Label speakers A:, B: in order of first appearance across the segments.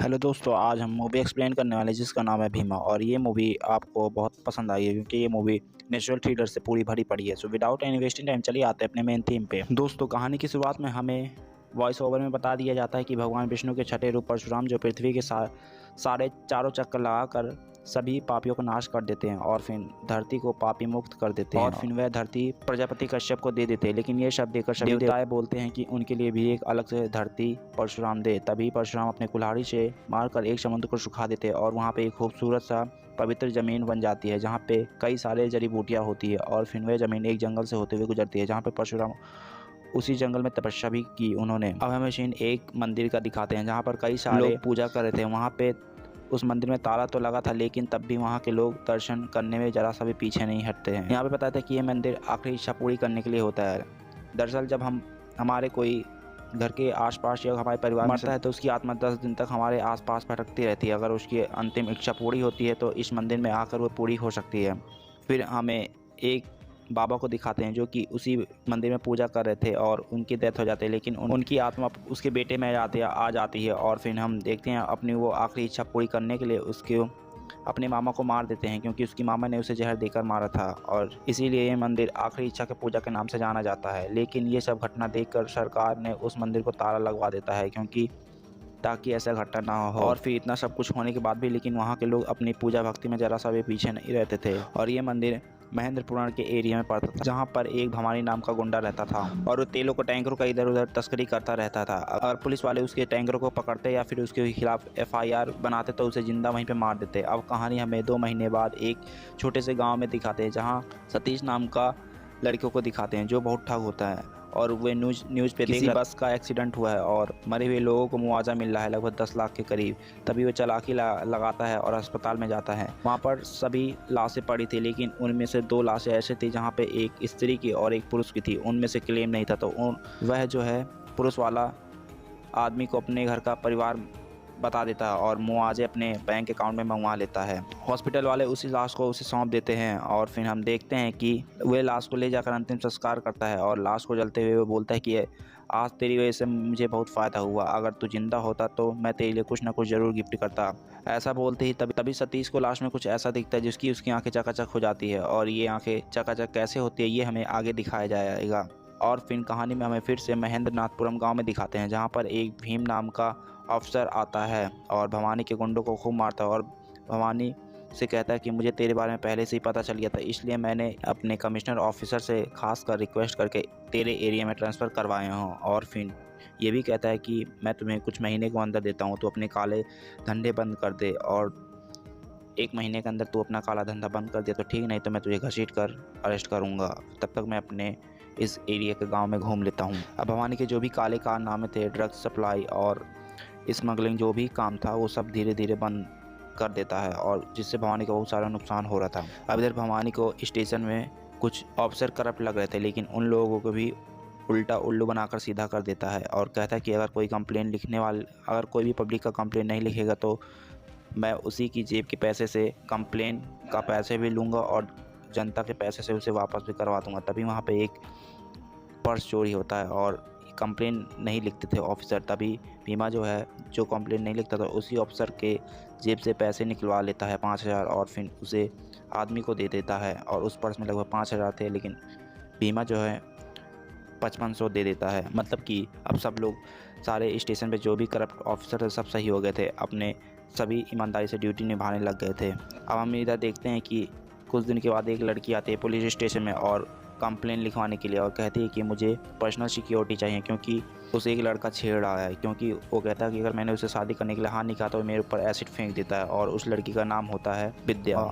A: Hello दोस्तों, आज हम मूवी एक्सप्लेन करने वाले हैं जिसका नाम है भीमा। और ये मूवी आपको बहुत पसंद आई है क्योंकि ये मूवी नेचुरल थ्रिलर से पूरी भरी पड़ी है। So without any wasting time चलिए आते हैं अपने मेन थीम पे। दोस्तों, कहानी की शुरुआत में हमें वॉइस ओवर में बता दिया जाता है कि भगवान विष्णु के छठे रूप परशुराम जो पृथ्वी के साढ़े चारों चक्कर लगाकर सभी पापियों को नाश कर देते हैं और फिर धरती को पापी मुक्त कर देते हैं। और फिर वह धरती प्रजापति कश्यप को दे देते हैं, लेकिन ये शब्द देकर सभी देवताएं बोलते हैं कि उनके लिए भी एक अलग से धरती परशुराम दे। तभी परशुराम अपने कुल्हाड़ी से मारकर एक समुद्र को सुखा देते हैं और वहाँ पे एक खूबसूरत सा पवित्र जमीन बन जाती है जहाँ पे कई सारे जड़ी बूटियाँ होती है। और फिर वह जमीन एक जंगल से होते हुए गुजरती है जहाँ पे परशुराम उसी जंगल में तपस्या भी की उन्होंने। अब हमें सीन एक मंदिर का दिखाते हैं जहाँ पर कई सारे लोग पूजा कर रहे थे। वहाँ पे उस मंदिर में ताला तो लगा था, लेकिन तब भी वहाँ के लोग दर्शन करने में जरा सा भी पीछे नहीं हटते हैं। यहाँ पे बताते हैं कि ये मंदिर आखिरी इच्छा पूरी करने के लिए होता है। दरअसल जब हमारे कोई घर के आसपास या हमारे परिवार मरता है तो उसकी आत्मा 10 दिन तक हमारे आसपास भटकती रहती है। अगर उसकी अंतिम इच्छा पूरी होती है तो इस मंदिर में आकर वो पूरी हो सकती है। फिर हमें एक बाबा को दिखाते हैं जो कि उसी मंदिर में पूजा कर रहे थे और उनकी डेथ हो जाती है, लेकिन उनकी आत्मा उसके बेटे में आ जाती है। और फिर हम देखते हैं अपनी वो आखिरी इच्छा पूरी करने के लिए उसके अपने मामा को मार देते हैं क्योंकि उसकी मामा ने उसे जहर देकर मारा था और इसीलिए ये मंदिर आखिरी इच्छा के पूजा के नाम से जाना जाता है। लेकिन ये सब घटना देखकर सरकार ने उस मंदिर को ताला लगवा देता है क्योंकि ताकि ऐसा घटना ना हो। और फिर इतना सब कुछ होने के बाद भी लेकिन वहाँ के लोग अपनी पूजा भक्ति में जरा सा भी पीछे नहीं रहते थे। और ये मंदिर महेंद्रपुराण के एरिया में पड़ता था जहाँ पर एक भवानी नाम का गुंडा रहता था और वो तेलों को टैंकरों का इधर उधर तस्करी करता रहता था। अगर पुलिस वाले उसके टैंकरों को पकड़ते या फिर उसके खिलाफ FIR बनाते तो उसे जिंदा वहीं पे मार देते। अब कहानी हमें 2 महीने बाद एक छोटे से गाँव में दिखाते हैं जहाँ सतीश नाम का लड़कियों को दिखाते हैं जो बहुत ठग होता है। और वे न्यूज़ पे किसी बस का एक्सीडेंट हुआ है और मरे हुए लोगों को मुआवजा मिल रहा है लगभग 10 लाख के करीब। तभी वो चालाकी लगाता है और अस्पताल में जाता है। वहाँ पर सभी लाशें पड़ी थी, लेकिन उनमें से 2 लाशें ऐसे थी जहाँ पे एक स्त्री की और एक पुरुष की थी। उनमें से क्लेम नहीं था तो वह जो है पुरुष वाला आदमी को अपने घर का परिवार बता देता है और मुआवजे अपने बैंक अकाउंट में मंगवा लेता है। हॉस्पिटल वाले उसी लाश को उसे सौंप देते हैं और फिर हम देखते हैं कि वह लाश को ले जाकर अंतिम संस्कार करता है और लाश को जलते हुए वो बोलता है कि आज तेरी वजह से मुझे बहुत फ़ायदा हुआ, अगर तू जिंदा होता तो मैं तेरे लिए कुछ ना कुछ ज़रूर गिफ्ट करता। ऐसा बोलते ही तभी सतीश को लाश में कुछ ऐसा दिखता है जिसकी उसकी आंखें चकाचक हो जाती है। और ये आंखें चकाचक कैसे होती है ये हमें आगे दिखाया जाएगा। और फिर कहानी में हमें फिर से महेंद्रनाथपुरम गांव में दिखाते हैं जहां पर एक भीम नाम का अफसर आता है और भवानी के गुंडों को खूब मारता है और भवानी से कहता है कि मुझे तेरे बारे में पहले से ही पता चल गया था, इसलिए मैंने अपने कमिश्नर ऑफिसर से खास कर रिक्वेस्ट करके तेरे एरिया में ट्रांसफ़र करवाया हूँ। और फिर ये भी कहता है कि मैं तुम्हें कुछ महीने को अंदर देता हूँ, तो अपने काले धंधे बंद कर दे और 1 महीने के अंदर तू अपना काला धंधा बंद कर दे तो ठीक, नहीं तो मैं तुझे घसीट कर अरेस्ट करूँगा। तब तक मैं अपने इस एरिया के गांव में घूम लेता हूं। अब भवानी के जो भी काले कारनामे थे, ड्रग्स सप्लाई और स्मगलिंग जो भी काम था वो सब धीरे धीरे बंद कर देता है और जिससे भवानी को बहुत सारा नुकसान हो रहा था। अब इधर भवानी को स्टेशन में कुछ ऑफिसर करप्ट लग रहे थे, लेकिन उन लोगों को भी उल्टा उल्लू बनाकर सीधा कर देता है और कहता है कि अगर कोई भी पब्लिक का कंप्लेन नहीं लिखेगा तो मैं उसी की जेब के पैसे से कंप्लेन का पैसे भी लूँगा और जनता के पैसे से उसे वापस भी करवा दूँगा। तभी वहाँ पे एक पर्स चोरी होता है और कंप्लेन नहीं लिखते थे ऑफिसर। तभी भीमा जो है जो कंप्लेन नहीं लिखता था उसी ऑफिसर के जेब से पैसे निकलवा लेता है 5000 और फिर उसे आदमी को दे देता है। और उस पर्स में लगभग 5000 थे, लेकिन भीमा जो है 5500 दे देता है। मतलब कि अब सब लोग सारे स्टेशन पे जो भी करप्ट ऑफिसर थे सब सही हो गए थे, अपने सभी ईमानदारी से ड्यूटी निभाने लग गए थे। अब हम इधर देखते हैं कि कुछ दिन के बाद एक लड़की आती है पुलिस स्टेशन में और कंप्लेन लिखवाने के लिए और कहती है कि मुझे पर्सनल सिक्योरिटी चाहिए क्योंकि उसे एक लड़का छेड़ रहा है। क्योंकि वो कहता है कि अगर मैंने उसे शादी करने के लिए हाँ नहीं कहा तो मेरे ऊपर एसिड फेंक देता है और उस लड़की का नाम होता है विद्या।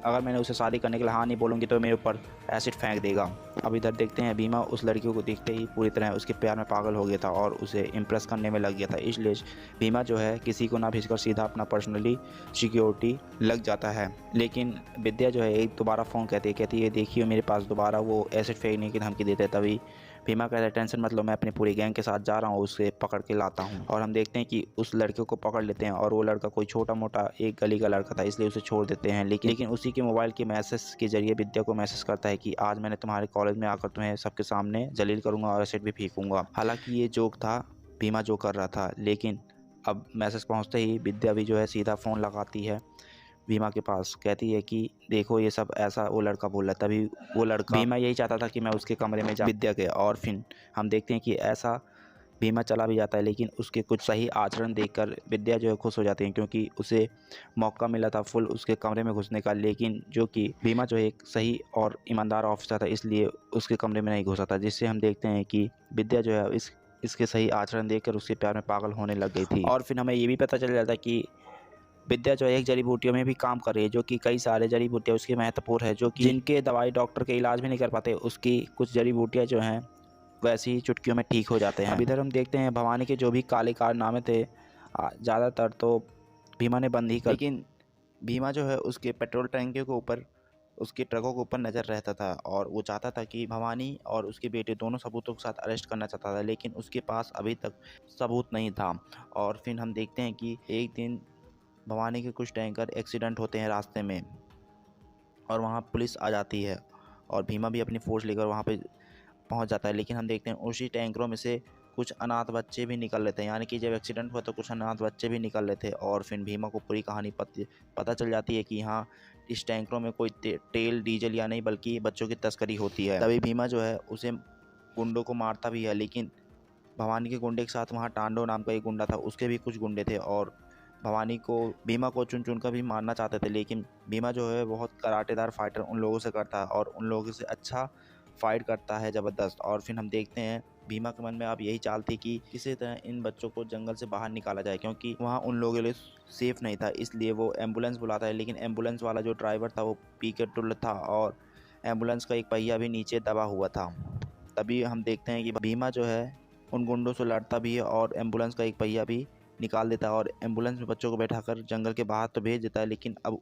A: अगर मैंने उसे शादी करने के लिए हाँ नहीं बोलूँगी तो मेरे ऊपर एसिड फेंक देगा। अब इधर देखते हैं भीमा उस लड़की को देखते ही पूरी तरह उसके प्यार में पागल हो गया था और उसे इम्प्रेस करने में लग गया था। इसलिए भीमा जो है किसी को ना भेजकर सीधा अपना पर्सनली सिक्योरिटी लग जाता है। लेकिन विद्या जो है एक दोबारा फ़ोन कहती है देखिए मेरे पास दोबारा वो एसिड फेंकने की धमकी देते हैं। तभी भीमा कहता है टेंशन मत लो, मैं अपनी पूरी गैंग के साथ जा रहा हूँ, उसे पकड़ के लाता हूँ। और हम देखते हैं कि उस लड़के को पकड़ लेते हैं और वो लड़का कोई छोटा मोटा एक गली का लड़का था इसलिए उसे छोड़ देते हैं। लेकिन उसी के मोबाइल के मैसेज के जरिए विद्या को मैसेज करता है कि आज मैंने तुम्हारे कॉलेज में आकर तुम्हें सबके सामने जलील करूँगा और एसिड भी फेंकूँगा। हालांकि ये जोक था भीमा जो कर रहा था, लेकिन अब मैसेज पहुंचते ही विद्या भी जो है सीधा फ़ोन लगाती है भीमा के पास, कहती है कि देखो ये सब ऐसा वो लड़का बोल रहा है। तभी वो लड़का, भीमा यही चाहता था कि मैं उसके कमरे में जा विद्या के, और फिर हम देखते हैं कि ऐसा भीमा चला भी जाता है, लेकिन उसके कुछ सही आचरण देखकर विद्या जो है खुश हो जाती है, क्योंकि उसे मौका मिला था फुल उसके कमरे में घुसने का, लेकिन जो कि भीमा जो है एक सही और ईमानदार ऑफिसर था, इसलिए उसके कमरे में नहीं घुसा था, जिससे हम देखते हैं कि विद्या जो है इसके सही आचरण देखकर उसके प्यार में पागल होने लग गई थी। और फिर हमें ये भी पता चल जाता है कि विद्या जो है एक जड़ी बूटियों में भी काम कर रही है, जो कि कई सारे जड़ी बूटियाँ उसकी महत्वपूर्ण है, जो कि जिनके दवाई डॉक्टर के इलाज भी नहीं कर पाते, उसकी कुछ जड़ी बूटियाँ जो हैं वैसे ही चुटकियों में ठीक हो जाते हैं। अब इधर हम देखते हैं भवानी के जो भी काले कारनामे थे ज़्यादातर तो भीमा ने बंद ही कर, लेकिन भीमा जो है उसके पेट्रोल टैंकियों के ऊपर, उसके ट्रकों के ऊपर नज़र रहता था, और वो चाहता था कि भवानी और उसके बेटे दोनों सबूतों के साथ अरेस्ट करना चाहता था, लेकिन उसके पास अभी तक सबूत नहीं था। और फिर हम देखते हैं कि एक दिन भवानी के कुछ टैंकर एक्सीडेंट होते हैं रास्ते में, और वहाँ पुलिस आ जाती है, और भीमा भी अपनी फ़ोर्स लेकर वहाँ पे पहुँच जाता है, लेकिन हम देखते हैं उसी टैंकरों में से कुछ अनाथ बच्चे भी निकल लेते हैं, यानी कि जब एक्सीडेंट हुआ तो कुछ अनाथ बच्चे भी निकल लेते हैं। और फिर भीमा को पूरी कहानी पता चल जाती है कि हाँ, इस टैंकरों में कोई तेल डीजल या नहीं बल्कि बच्चों की तस्करी होती है। तभी भीमा जो है उसे गुंडों को मारता भी है, लेकिन भवानी के गुंडे के साथ वहाँ टांडो नाम का एक गुंडा था, उसके भी कुछ गुंडे थे, और भवानी को भीमा को चुन चुन कर भी मारना चाहते थे, लेकिन भीमा जो है बहुत कराटेदार फाइटर उन लोगों से करता है, और उन लोगों से अच्छा फाइट करता है ज़बरदस्त। और फिर हम देखते हैं भीमा के मन में अब यही चाल थी कि किसी तरह इन बच्चों को जंगल से बाहर निकाला जाए, क्योंकि वहाँ उन लोगों के लिए सेफ़ नहीं था, इसलिए वो एम्बुलेंस बुलाता है, लेकिन एम्बुलेंस वाला जो ड्राइवर था वो पी के टुल्ल था, और एम्बुलेंस का एक पहिया भी नीचे दबा हुआ था। तभी हम देखते हैं कि भीमा जो है उन गुंडों से लड़ता भी है, और एम्बुलेंस का एक पहिया भी निकाल देता है, और एम्बुलेंस में बच्चों को बैठाकर जंगल के बाहर तो भेज देता है, लेकिन अब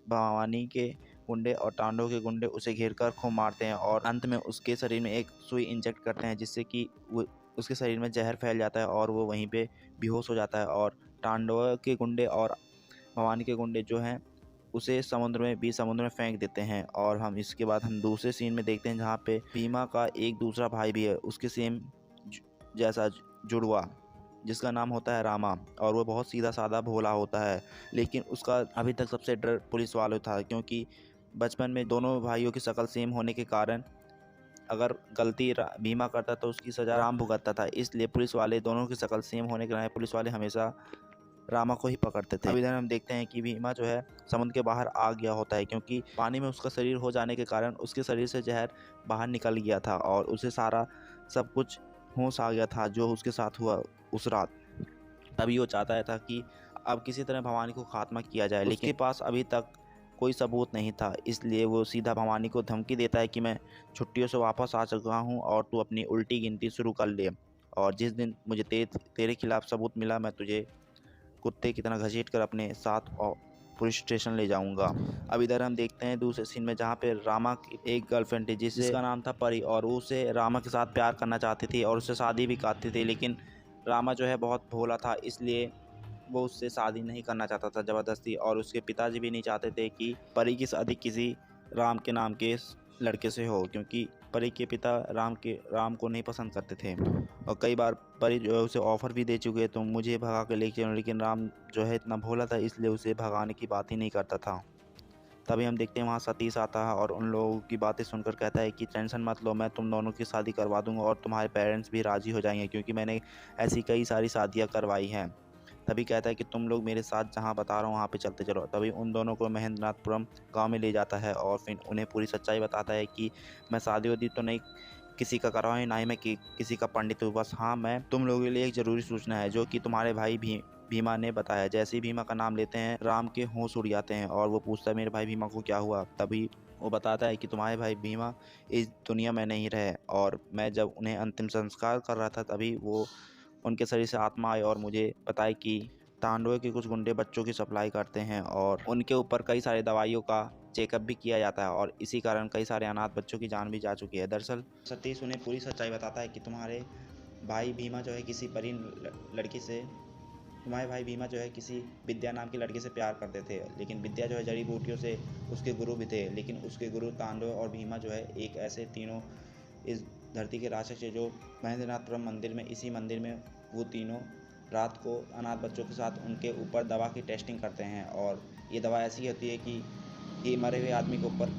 A: भवानी के गुंडे और टांडो के गुंडे उसे घेर कर खूब मारते हैं, और अंत में उसके शरीर में एक सुई इंजेक्ट करते हैं, जिससे कि वो उसके शरीर में जहर फैल जाता है, और वो वहीं पे बेहोश हो जाता है। और टांडो के गुंडे और भवानी के गुंडे जो हैं उसे समुद्र में फेंक देते हैं। और हम इसके बाद हम दूसरे सीन में देखते हैं जहाँ पे भीमा का एक दूसरा भाई भी है, उसके सेम जैसा जुड़वा, जिसका नाम होता है रामा, और वो बहुत सीधा साधा भोला होता है, लेकिन उसका अभी तक सबसे डर पुलिस वालों था, क्योंकि बचपन में दोनों भाइयों की शक्ल सेम होने के कारण अगर गलती भीमा करता तो उसकी सज़ा राम भुगतता था, इसलिए पुलिस वाले दोनों की शक्ल सेम होने के कारण पुलिस वाले हमेशा रामा को ही पकड़ते थे। अब इधर हम देखते हैं कि भीमा जो है समुद्र के बाहर आ गया होता है, क्योंकि पानी में उसका शरीर हो जाने के कारण उसके शरीर से जहर बाहर निकल गया था, और उसे सारा सब कुछ होश आ गया था जो उसके साथ हुआ उस रात। तभी वो चाहता था कि अब किसी तरह भवानी को खात्मा किया जाए, लेकिन उसके पास अभी तक कोई सबूत नहीं था, इसलिए वो सीधा भवानी को धमकी देता है कि मैं छुट्टियों से वापस आ चुका हूँ और तू अपनी उल्टी गिनती शुरू कर ले, और जिस दिन मुझे तेरे खिलाफ सबूत मिला मैं तुझे कुत्ते की तरह घसीट कर अपने साथ पुलिस स्टेशन ले जाऊंगा। अब इधर हम देखते हैं दूसरे सीन में जहाँ पे रामा की एक गर्लफ्रेंड थी जिसका नाम था परी, और वो उसे रामा के साथ प्यार करना चाहती थी और उससे शादी भी करती थी, लेकिन रामा जो है बहुत भोला था, इसलिए वो उससे शादी नहीं करना चाहता था ज़बरदस्ती, और उसके पिताजी भी नहीं चाहते थे कि परी की शादी किसी राम के नाम के लड़के से हो, क्योंकि परी के पिता राम को नहीं पसंद करते थे, और कई बार परी जो है उसे ऑफ़र भी दे चुके तो मुझे भगा के लेके चलो, लेकिन राम जो है इतना भोला था इसलिए उसे भगाने की बात ही नहीं करता था। तभी हम देखते हैं वहाँ सतीश आता है और उन लोगों की बातें सुनकर कहता है कि टेंशन मत लो, मैं तुम दोनों की शादी करवा दूंगा और तुम्हारे पेरेंट्स भी राज़ी हो जाएंगे, क्योंकि मैंने ऐसी कई सारी शादियाँ करवाई हैं। तभी कहता है कि तुम लोग मेरे साथ जहाँ बता रहा हूँ वहाँ पे चलते चलो। तभी उन दोनों को महेंद्रनाथपुरम गांव में ले जाता है और फिर उन्हें पूरी सच्चाई बताता है कि मैं शादी वादी तो नहीं किसी का करवाऊँ, ना ही मैं किसी का पंडित हूँ, बस हाँ मैं तुम लोगों के लिए एक ज़रूरी सूचना है जो कि तुम्हारे भाई भीमा ने बताया। जैसे ही भीमा का नाम लेते हैं राम के होश उड़ जाते हैं और वो पूछता है मेरे भाई भीमा को क्या हुआ। तभी वो बताता है कि तुम्हारे भाई भीमा इस दुनिया में नहीं रहे, और मैं जब उन्हें अंतिम संस्कार कर रहा था तभी वो उनके शरीर से आत्मा आई और मुझे बताया कि तांडव के कुछ गुंडे बच्चों की सप्लाई करते हैं और उनके ऊपर कई सारे दवाइयों का चेकअप भी किया जाता है, और इसी कारण कई सारे अनाथ बच्चों की जान भी जा चुकी है। दरअसल सतीश उन्हें पूरी सच्चाई बताता है कि तुम्हारे भाई भीमा जो है किसी विद्या नाम की लड़की से प्यार करते थे, लेकिन विद्या जो है जड़ी बूटियों से उसके गुरु भी थे, लेकिन उसके गुरु तांडव और भीमा जो है एक ऐसे तीनों इस धरती के राक्षस है जो महेंद्रनाथपुरम मंदिर में, इसी मंदिर में वो तीनों रात को अनाथ बच्चों के साथ उनके ऊपर दवा की टेस्टिंग करते हैं और ये दवा ऐसी होती है कि ये मरे हुए आदमी के ऊपर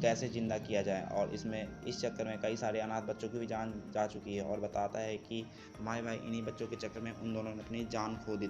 A: कैसे ज़िंदा किया जाए। और इसमें इस चक्कर में कई सारे अनाथ बच्चों की भी जान जा चुकी है और बताता है कि हमारे भाई इन्हीं बच्चों के चक्कर में उन दोनों ने अपनी जान खो दी।